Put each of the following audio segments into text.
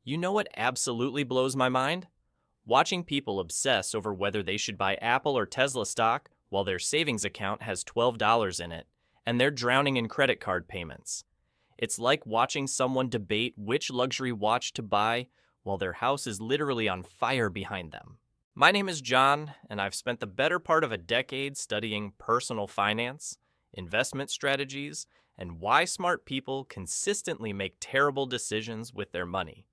You know what absolutely blows my mind? Watching people obsess over whether they should buy Apple or Tesla stock while their savings account has $12 in it, and they're drowning in credit card payments. It's like watching someone debate which luxury watch to buy while their house is literally on fire behind them. My name is John, and I've spent the better part of a decade studying personal finance, investment strategies, and why smart people consistently make terrible decisions with their money.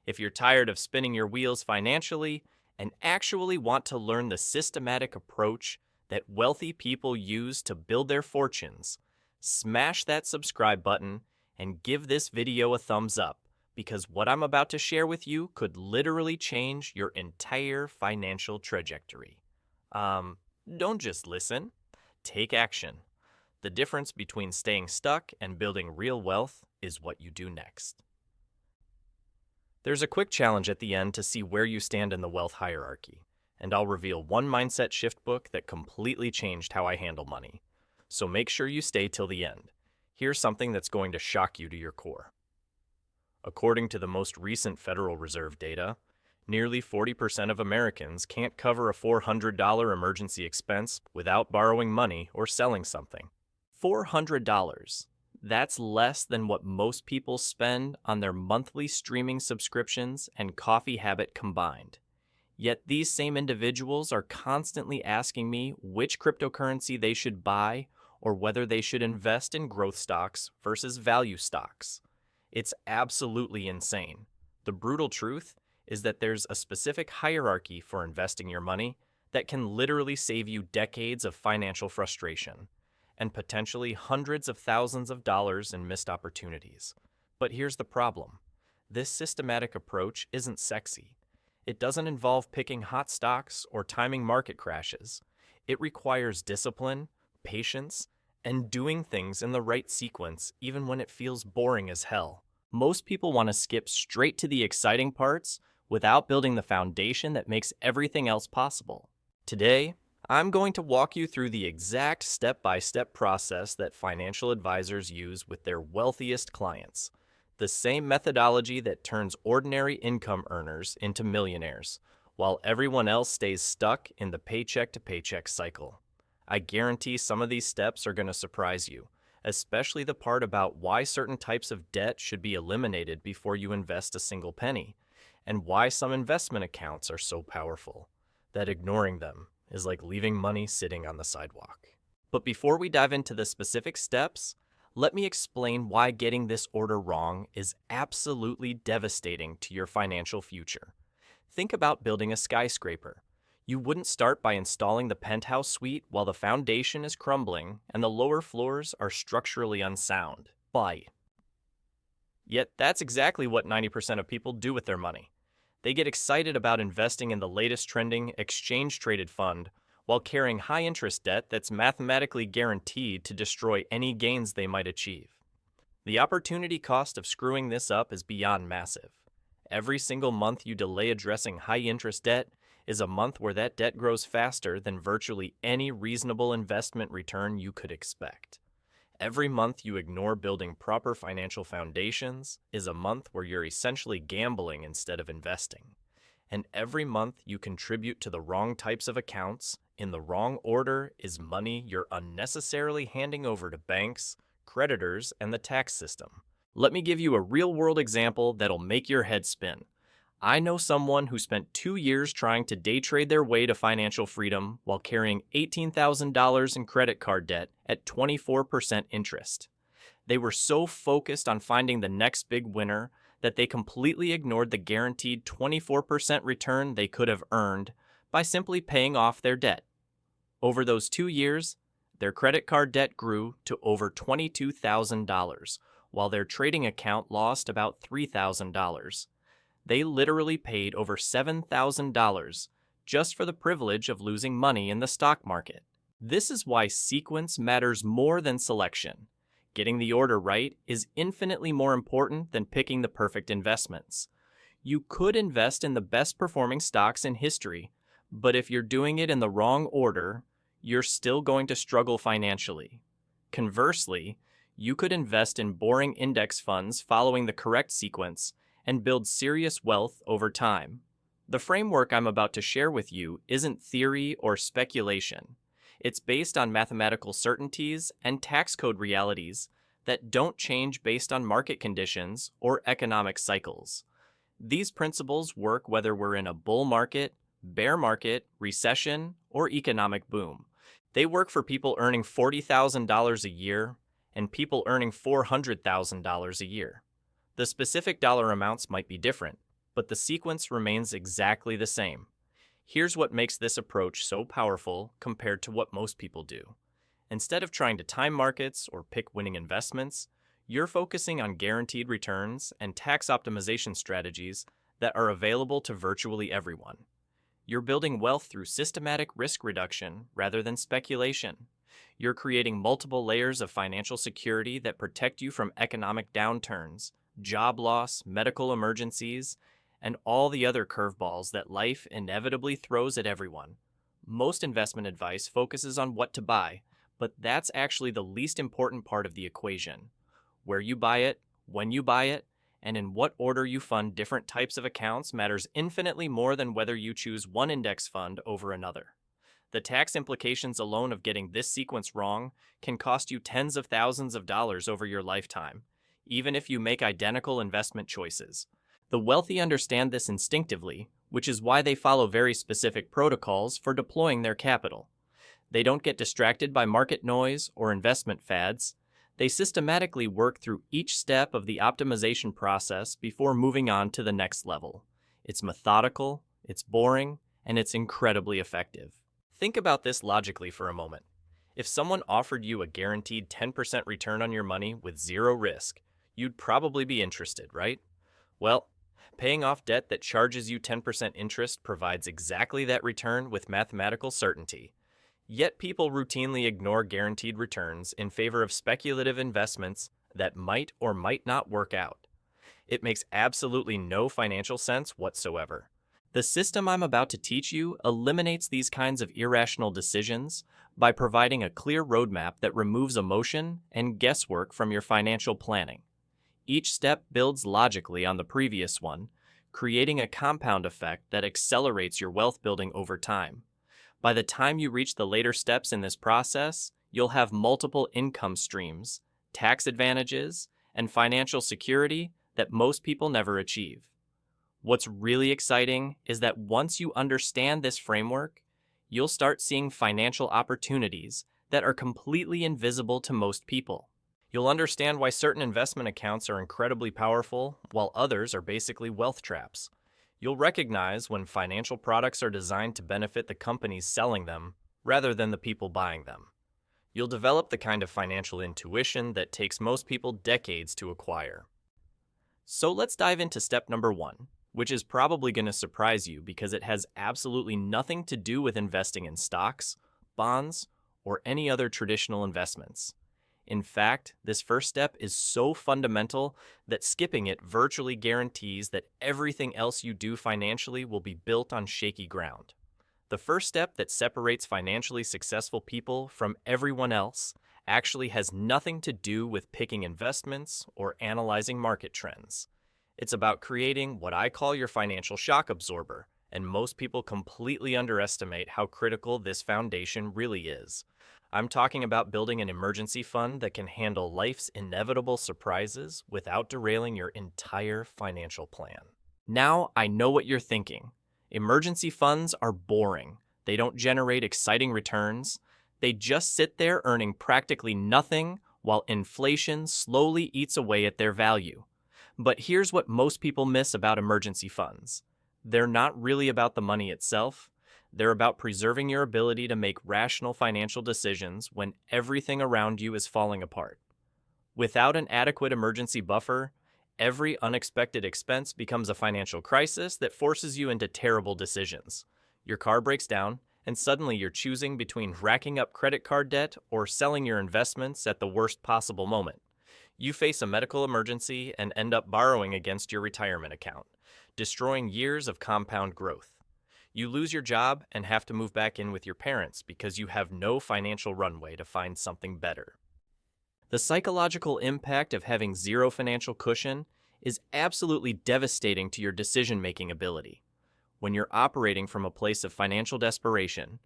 If you're tired of spinning your wheels financially and actually want to learn the systematic approach that wealthy people use to build their fortunes, smash that subscribe button and give this video a thumbs up, because what I'm about to share with you could literally change your entire financial trajectory. Don't just listen, take action. The difference between staying stuck and building real wealth is what you do next. There's a quick challenge at the end to see where you stand in the wealth hierarchy, and I'll reveal one mindset shift book that completely changed how I handle money. So make sure you stay till the end. Here's something that's going to shock you to your core. According to the most recent Federal Reserve data, nearly 40% of Americans can't cover a $400 emergency expense without borrowing money or selling something. $400. That's less than what most people spend on their monthly streaming subscriptions and coffee habit combined. Yet these same individuals are constantly asking me which cryptocurrency they should buy or whether they should invest in growth stocks versus value stocks. It's absolutely insane. The brutal truth is that there's a specific hierarchy for investing your money that can literally save you decades of financial frustration and potentially hundreds of thousands of dollars in missed opportunities. But here's the problem. This systematic approach isn't sexy. It doesn't involve picking hot stocks or timing market crashes. It requires discipline, patience, and doing things in the right sequence even when it feels boring as hell. Most people want to skip straight to the exciting parts without building the foundation that makes everything else possible. Today, I'm going to walk you through the exact step-by-step process that financial advisors use with their wealthiest clients. The same methodology that turns ordinary income earners into millionaires, while everyone else stays stuck in the paycheck-to-paycheck cycle. I guarantee some of these steps are going to surprise you, especially the part about why certain types of debt should be eliminated before you invest a single penny, and why some investment accounts are so powerful that ignoring them is like leaving money sitting on the sidewalk. But before we dive into the specific steps, let me explain why getting this order wrong is absolutely devastating to your financial future. Think about building a skyscraper. You wouldn't start by installing the penthouse suite while the foundation is crumbling and the lower floors are structurally unsound. Why? Yet that's exactly what 90% of people do with their money. They get excited about investing in the latest trending exchange-traded fund while carrying high-interest debt that's mathematically guaranteed to destroy any gains they might achieve. The opportunity cost of screwing this up is beyond massive. Every single month you delay addressing high-interest debt is a month where that debt grows faster than virtually any reasonable investment return you could expect. Every month you ignore building proper financial foundations is a month where you're essentially gambling instead of investing. And every month you contribute to the wrong types of accounts in the wrong order is money you're unnecessarily handing over to banks, creditors, and the tax system. Let me give you a real-world example that'll make your head spin. I know someone who spent 2 years trying to day trade their way to financial freedom while carrying $18,000 in credit card debt at 24% interest. They were so focused on finding the next big winner that they completely ignored the guaranteed 24% return they could have earned by simply paying off their debt. Over those 2 years, their credit card debt grew to over $22,000, while their trading account lost about $3,000. They literally paid over $7,000 just for the privilege of losing money in the stock market. This is why sequence matters more than selection. Getting the order right is infinitely more important than picking the perfect investments. You could invest in the best performing stocks in history, but if you're doing it in the wrong order, you're still going to struggle financially. Conversely, you could invest in boring index funds following the correct sequence and build serious wealth over time. The framework I'm about to share with you isn't theory or speculation. It's based on mathematical certainties and tax code realities that don't change based on market conditions or economic cycles. These principles work whether we're in a bull market, bear market, recession, or economic boom. They work for people earning $40,000 a year and people earning $400,000 a year. The specific dollar amounts might be different, but the sequence remains exactly the same. Here's what makes this approach so powerful compared to what most people do. Instead of trying to time markets or pick winning investments, you're focusing on guaranteed returns and tax optimization strategies that are available to virtually everyone. You're building wealth through systematic risk reduction rather than speculation. You're creating multiple layers of financial security that protect you from economic downturns, job loss, medical emergencies, and all the other curveballs that life inevitably throws at everyone. Most investment advice focuses on what to buy, but that's actually the least important part of the equation. Where you buy it, when you buy it, and in what order you fund different types of accounts matters infinitely more than whether you choose one index fund over another. The tax implications alone of getting this sequence wrong can cost you tens of thousands of dollars over your lifetime, even if you make identical investment choices. The wealthy understand this instinctively, which is why they follow very specific protocols for deploying their capital. They don't get distracted by market noise or investment fads. They systematically work through each step of the optimization process before moving on to the next level. It's methodical, it's boring, and it's incredibly effective. Think about this logically for a moment. If someone offered you a guaranteed 10% return on your money with zero risk, you'd probably be interested, right? Well, paying off debt that charges you 10% interest provides exactly that return with mathematical certainty. Yet people routinely ignore guaranteed returns in favor of speculative investments that might or might not work out. It makes absolutely no financial sense whatsoever. The system I'm about to teach you eliminates these kinds of irrational decisions by providing a clear roadmap that removes emotion and guesswork from your financial planning. Each step builds logically on the previous one, creating a compound effect that accelerates your wealth building over time. By the time you reach the later steps in this process, you'll have multiple income streams, tax advantages, and financial security that most people never achieve. What's really exciting is that once you understand this framework, you'll start seeing financial opportunities that are completely invisible to most people. You'll understand why certain investment accounts are incredibly powerful, while others are basically wealth traps. You'll recognize when financial products are designed to benefit the companies selling them, rather than the people buying them. You'll develop the kind of financial intuition that takes most people decades to acquire. So let's dive into step number 1, which is probably going to surprise you because it has absolutely nothing to do with investing in stocks, bonds, or any other traditional investments. In fact, this first step is so fundamental that skipping it virtually guarantees that everything else you do financially will be built on shaky ground. The first step that separates financially successful people from everyone else actually has nothing to do with picking investments or analyzing market trends. It's about creating what I call your financial shock absorber, and most people completely underestimate how critical this foundation really is. I'm talking about building an emergency fund that can handle life's inevitable surprises without derailing your entire financial plan. Now, I know what you're thinking. Emergency funds are boring. They don't generate exciting returns. They just sit there earning practically nothing while inflation slowly eats away at their value. But here's what most people miss about emergency funds. They're not really about the money itself. They're about preserving your ability to make rational financial decisions when everything around you is falling apart. Without an adequate emergency buffer, every unexpected expense becomes a financial crisis that forces you into terrible decisions. Your car breaks down, and suddenly you're choosing between racking up credit card debt or selling your investments at the worst possible moment. You face a medical emergency and end up borrowing against your retirement account, destroying years of compound growth. You lose your job and have to move back in with your parents because you have no financial runway to find something better. The psychological impact of having zero financial cushion is absolutely devastating to your decision-making ability. When you're operating from a place of financial desperation,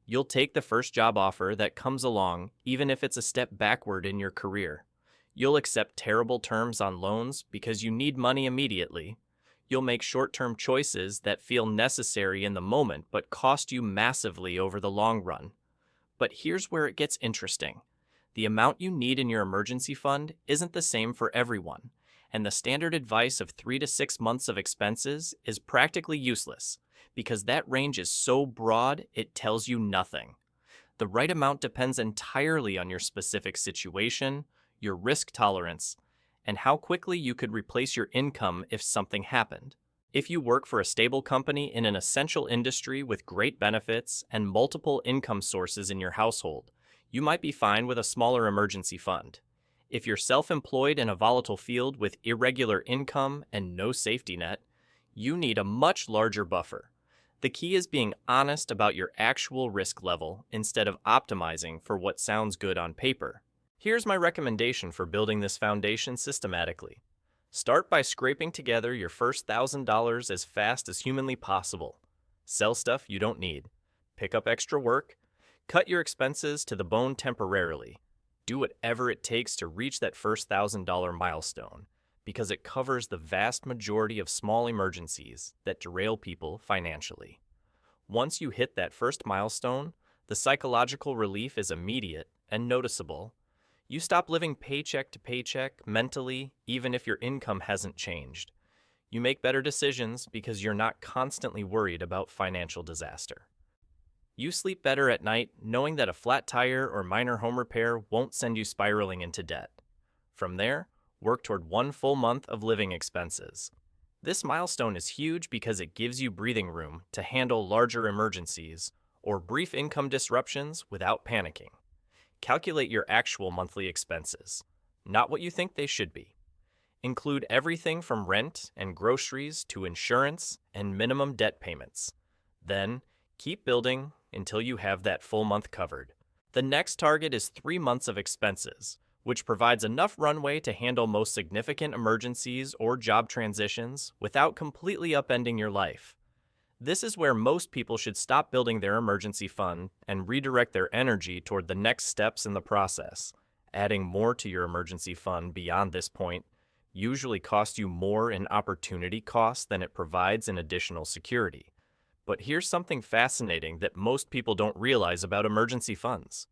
you'll take the first job offer that comes along, even if it's a step backward in your career. You'll accept terrible terms on loans because you need money immediately. You'll make short-term choices that feel necessary in the moment but cost you massively over the long run. But here's where it gets interesting. The amount you need in your emergency fund isn't the same for everyone, and the standard advice of 3 to 6 months of expenses is practically useless because that range is so broad it tells you nothing. The right amount depends entirely on your specific situation, your risk tolerance, and how quickly you could replace your income if something happened. If you work for a stable company in an essential industry with great benefits and multiple income sources in your household, you might be fine with a smaller emergency fund. If you're self-employed in a volatile field with irregular income and no safety net, you need a much larger buffer. The key is being honest about your actual risk level instead of optimizing for what sounds good on paper. Here's my recommendation for building this foundation systematically. Start by scraping together your first $1,000 as fast as humanly possible. Sell stuff you don't need. Pick up extra work. Cut your expenses to the bone temporarily. Do whatever it takes to reach that first $1,000 milestone, because it covers the vast majority of small emergencies that derail people financially. Once you hit that first milestone, the psychological relief is immediate and noticeable. You stop living paycheck to paycheck mentally, even if your income hasn't changed. You make better decisions because you're not constantly worried about financial disaster. You sleep better at night knowing that a flat tire or minor home repair won't send you spiraling into debt. From there, work toward 1 full month of living expenses. This milestone is huge because it gives you breathing room to handle larger emergencies or brief income disruptions without panicking. Calculate your actual monthly expenses, not what you think they should be. Include everything from rent and groceries to insurance and minimum debt payments. Then, keep building until you have that full month covered. The next target is 3 months of expenses, which provides enough runway to handle most significant emergencies or job transitions without completely upending your life. This is where most people should stop building their emergency fund and redirect their energy toward the next steps in the process. Adding more to your emergency fund beyond this point usually costs you more in opportunity costs than it provides in additional security. But here's something fascinating that most people don't realize about emergency funds.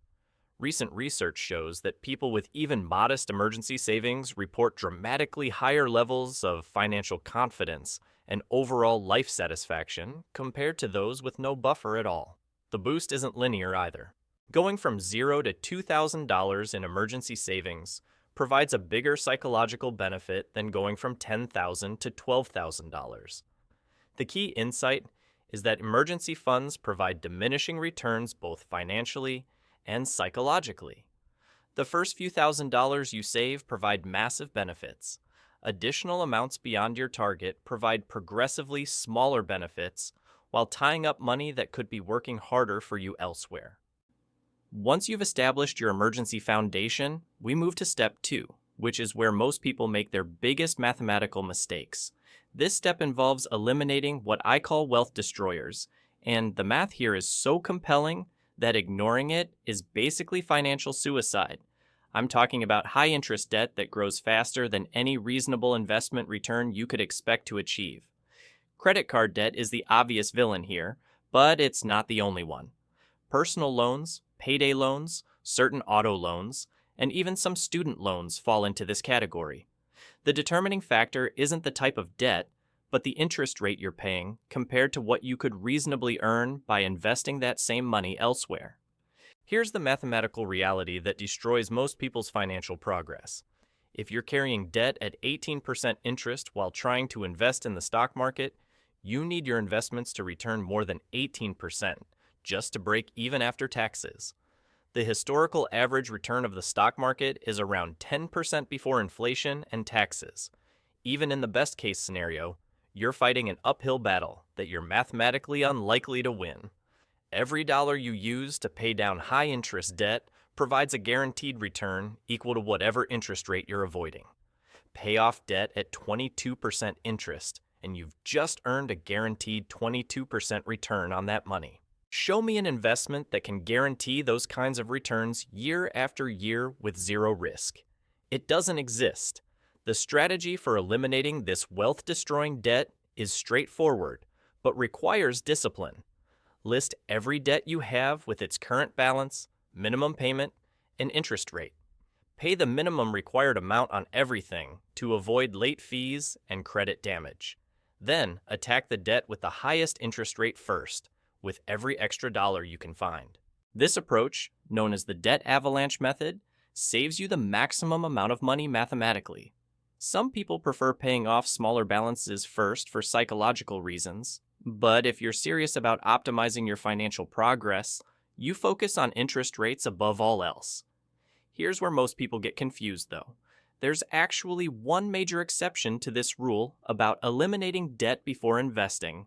Recent research shows that people with even modest emergency savings report dramatically higher levels of financial confidence and overall life satisfaction compared to those with no buffer at all. The boost isn't linear either. Going from $0 to $2,000 in emergency savings provides a bigger psychological benefit than going from $10,000 to $12,000. The key insight is that emergency funds provide diminishing returns both financially and psychologically. The first few $1,000s you save provide massive benefits. Additional amounts beyond your target provide progressively smaller benefits while tying up money that could be working harder for you elsewhere. Once you've established your emergency foundation, we move to step 2, which is where most people make their biggest mathematical mistakes. This step involves eliminating what I call wealth destroyers, and the math here is so compelling that ignoring it is basically financial suicide. I'm talking about high-interest debt that grows faster than any reasonable investment return you could expect to achieve. Credit card debt is the obvious villain here, but it's not the only one. Personal loans, payday loans, certain auto loans, and even some student loans fall into this category. The determining factor isn't the type of debt, but the interest rate you're paying compared to what you could reasonably earn by investing that same money elsewhere. Here's the mathematical reality that destroys most people's financial progress. If you're carrying debt at 18% interest while trying to invest in the stock market, you need your investments to return more than 18% just to break even after taxes. The historical average return of the stock market is around 10% before inflation and taxes. Even in the best case scenario, you're fighting an uphill battle that you're mathematically unlikely to win. Every dollar you use to pay down high-interest debt provides a guaranteed return equal to whatever interest rate you're avoiding. pay off debt at 22% interest, and you've just earned a guaranteed 22% return on that money. Show me an investment that can guarantee those kinds of returns year after year with zero risk. It doesn't exist. The strategy for eliminating this wealth-destroying debt is straightforward, but requires discipline. List every debt you have with its current balance, minimum payment, and interest rate. Pay the minimum required amount on everything to avoid late fees and credit damage. Then attack the debt with the highest interest rate first, with every extra dollar you can find. This approach, known as the debt avalanche method, saves you the maximum amount of money mathematically. Some people prefer paying off smaller balances first for psychological reasons, but if you're serious about optimizing your financial progress, you focus on interest rates above all else. Here's where most people get confused, though. There's actually one major exception to this rule about eliminating debt before investing,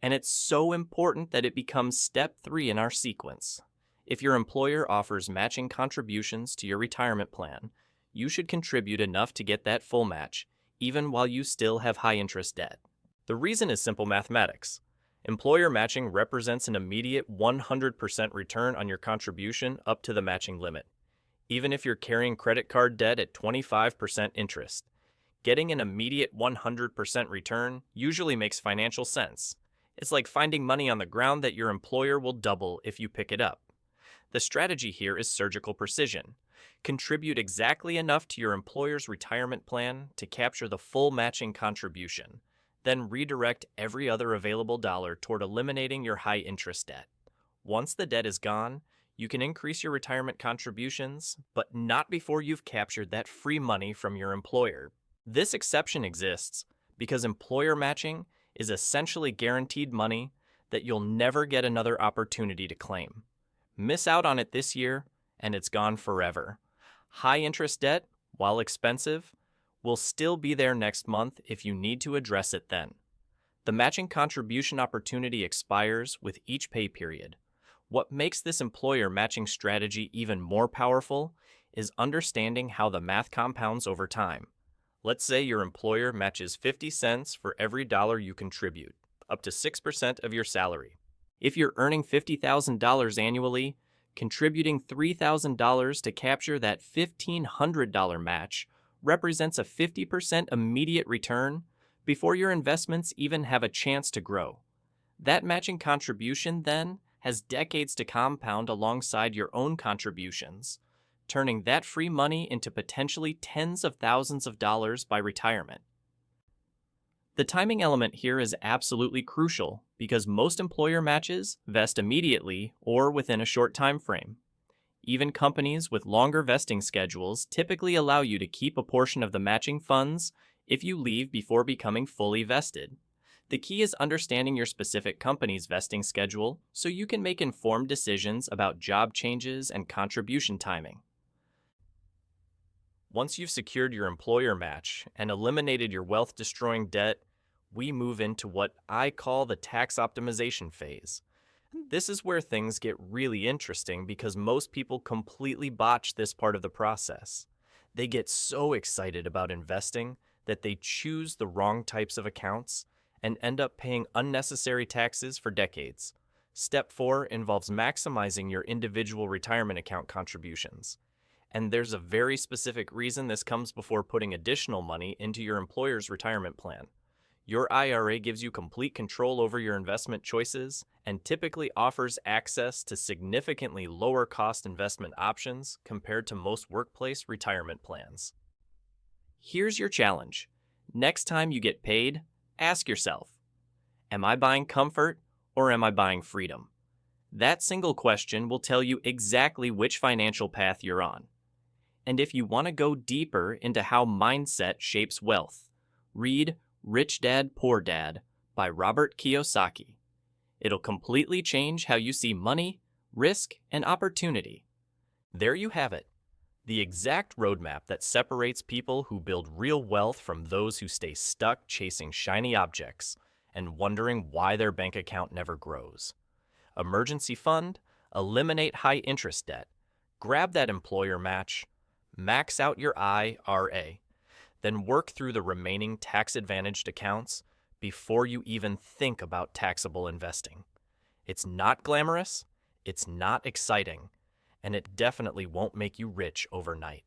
and it's so important that it becomes step 3 in our sequence. If your employer offers matching contributions to your retirement plan, you should contribute enough to get that full match, even while you still have high-interest debt. The reason is simple mathematics. Employer matching represents an immediate 100% return on your contribution up to the matching limit. Even if you're carrying credit card debt at 25% interest, getting an immediate 100% return usually makes financial sense. It's like finding money on the ground that your employer will double if you pick it up. The strategy here is surgical precision. Contribute exactly enough to your employer's retirement plan to capture the full matching contribution. Then redirect every other available dollar toward eliminating your high-interest debt. Once the debt is gone, you can increase your retirement contributions, but not before you've captured that free money from your employer. This exception exists because employer matching is essentially guaranteed money that you'll never get another opportunity to claim. Miss out on it this year, and it's gone forever. High-interest debt, while expensive, will still be there next month if you need to address it then. The matching contribution opportunity expires with each pay period. What makes this employer matching strategy even more powerful is understanding how the math compounds over time. Let's say your employer matches 50 cents for every dollar you contribute, up to 6% of your salary. If you're earning $50,000 annually, contributing $3,000 to capture that $1,500 match represents a 50% immediate return before your investments even have a chance to grow. That matching contribution, then, has decades to compound alongside your own contributions, turning that free money into potentially tens of thousands of dollars by retirement. The timing element here is absolutely crucial because most employer matches vest immediately or within a short time frame. Even companies with longer vesting schedules typically allow you to keep a portion of the matching funds if you leave before becoming fully vested. The key is understanding your specific company's vesting schedule so you can make informed decisions about job changes and contribution timing. Once you've secured your employer match and eliminated your wealth-destroying debt, we move into what I call the tax optimization phase. This is where things get really interesting because most people completely botch this part of the process. They get so excited about investing that they choose the wrong types of accounts and end up paying unnecessary taxes for decades. Step 4 involves maximizing your individual retirement account contributions. And there's a very specific reason this comes before putting additional money into your employer's retirement plan. Your IRA gives you complete control over your investment choices and typically offers access to significantly lower cost investment options compared to most workplace retirement plans. Here's your challenge. Next time you get paid, ask yourself, am I buying comfort or am I buying freedom? That single question will tell you exactly which financial path you're on. And if you want to go deeper into how mindset shapes wealth, read Rich Dad, Poor Dad by Robert Kiyosaki. It'll completely change how you see money, risk, and opportunity. There you have it, the exact roadmap that separates people who build real wealth from those who stay stuck chasing shiny objects and wondering why their bank account never grows. Emergency fund, eliminate high interest debt, grab that employer match, max out your IRA. Then work through the remaining tax-advantaged accounts before you even think about taxable investing. It's not glamorous, it's not exciting, and it definitely won't make you rich overnight.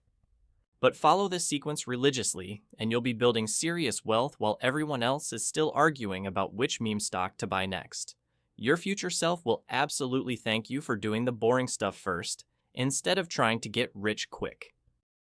But follow this sequence religiously, and you'll be building serious wealth while everyone else is still arguing about which meme stock to buy next. Your future self will absolutely thank you for doing the boring stuff first, instead of trying to get rich quick.